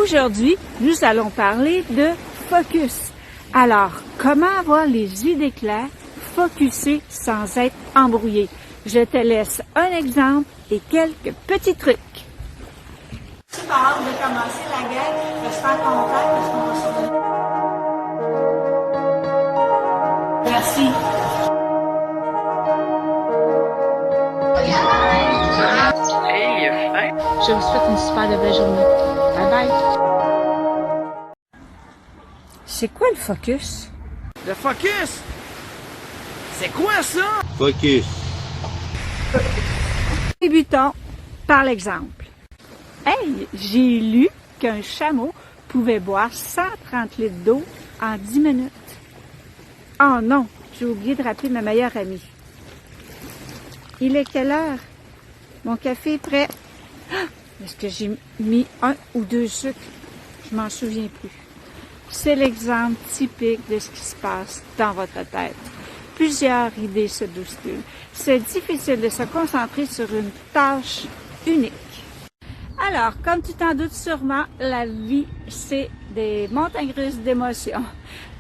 Aujourd'hui, nous allons parler de focus. Alors, comment avoir les idées claires, focusées sans être embrouillé? Je te laisse un exemple et quelques petits trucs. Tu as hâte de commencer la guerre, j'espère content parce qu'on va se donner. Merci. Hey, fin. Je vous souhaite une super belle journée. Bye bye. C'est quoi le focus? Le focus? C'est quoi ça? Focus. Débutons par l'exemple. Hey, j'ai lu qu'un chameau pouvait boire 130 litres d'eau en 10 minutes. Oh non, j'ai oublié de rappeler ma meilleure amie. Il est quelle heure? Mon café est prêt. Est-ce que j'ai mis 1 ou 2 sucres? Je m'en souviens plus. C'est l'exemple typique de ce qui se passe dans votre tête. Plusieurs idées se bousculent. C'est difficile de se concentrer sur une tâche unique. Alors, comme tu t'en doutes sûrement, la vie, c'est des montagnes russes d'émotions.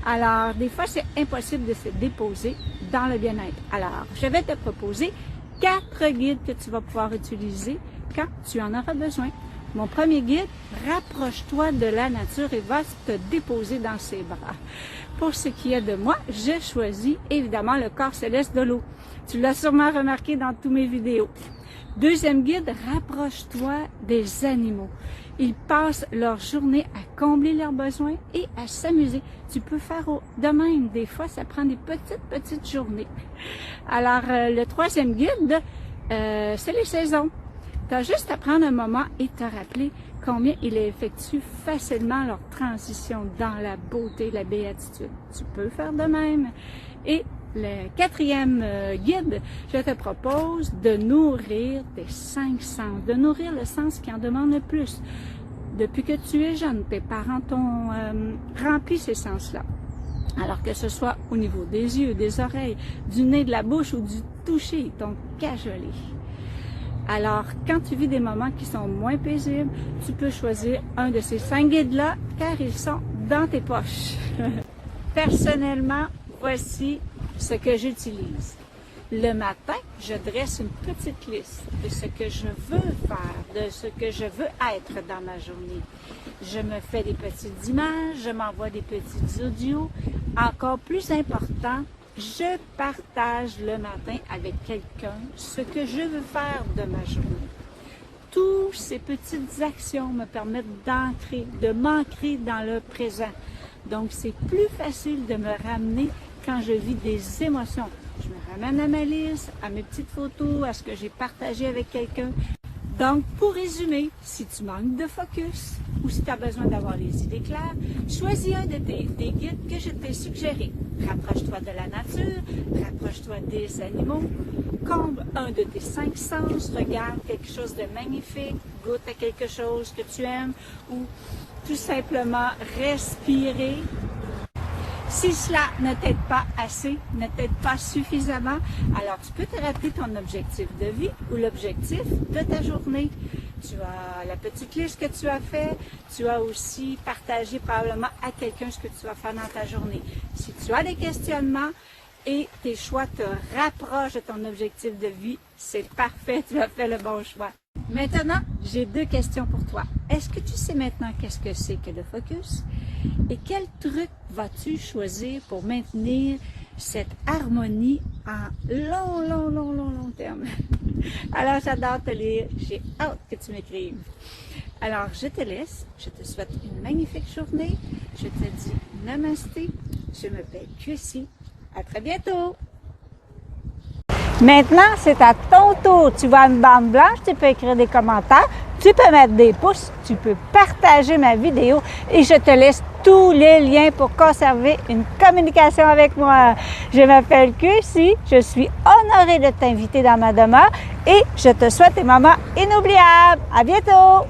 Alors, des fois, c'est impossible de se déposer dans le bien-être. Alors, je vais te proposer 4 guides que tu vas pouvoir utiliser quand tu en auras besoin. Mon premier guide, rapproche-toi de la nature et va te déposer dans ses bras. Pour ce qui est de moi, j'ai choisi évidemment le corps céleste de l'eau. Tu l'as sûrement remarqué dans tous mes vidéos. Deuxième guide, rapproche-toi des animaux. Ils passent leur journée à combler leurs besoins et à s'amuser. Tu peux faire de même. Des fois, ça prend des petites journées. Alors, le troisième guide, c'est les saisons. Tu as juste à prendre un moment et te rappeler combien ils effectuent facilement leur transition dans la beauté, la béatitude. Tu peux faire de même. Et le quatrième guide, je te propose de nourrir tes 5 sens, de nourrir le sens qui en demande le plus. Depuis que tu es jeune, tes parents t'ont rempli ces sens-là. Alors que ce soit au niveau des yeux, des oreilles, du nez, de la bouche ou du toucher, ils t'ont cajolé. Alors, quand tu vis des moments qui sont moins paisibles, tu peux choisir un de ces 5 guides-là, car ils sont dans tes poches. Personnellement, voici ce que j'utilise. Le matin, je dresse une petite liste de ce que je veux faire, de ce que je veux être dans ma journée. Je me fais des petites images, je m'envoie des petits audios. Encore plus important, je partage le matin avec quelqu'un ce que je veux faire de ma journée. Toutes ces petites actions me permettent de m'ancrer dans le présent. Donc, c'est plus facile de me ramener quand je vis des émotions. Je me ramène à ma liste, à mes petites photos, à ce que j'ai partagé avec quelqu'un. Donc, pour résumer, si tu manques de focus ou si tu as besoin d'avoir les idées claires, choisis un des guides que je t'ai suggérés. Rapproche-toi de la nature, rapproche-toi des animaux, comble un de tes 5 sens, regarde quelque chose de magnifique, goûte à quelque chose que tu aimes ou tout simplement respirer. Si cela ne t'aide pas assez, ne t'aide pas suffisamment, alors tu peux te rappeler ton objectif de vie ou l'objectif de ta journée. Tu as la petite liste que tu as fait, tu as aussi partagé probablement à quelqu'un ce que tu vas faire dans ta journée. Si tu as des questionnements et tes choix te rapprochent de ton objectif de vie, c'est parfait, tu as fait le bon choix. Maintenant, j'ai 2 questions pour toi. Est-ce que tu sais maintenant qu'est-ce que c'est que le focus? Et quel truc vas-tu choisir pour maintenir cette harmonie en long terme? Alors, j'adore te lire. J'ai hâte que tu m'écrives. Alors, je te laisse. Je te souhaite une magnifique journée. Je te dis namasté. Je m'appelle QC. À très bientôt. Maintenant, c'est à ton tour. Tu vois une bande blanche, tu peux écrire des commentaires, tu peux mettre des pouces, tu peux partager ma vidéo et je te laisse tous les liens pour conserver une communication avec moi. Je m'appelle QC, je suis honorée de t'inviter dans ma demeure et je te souhaite des moments inoubliables. À bientôt!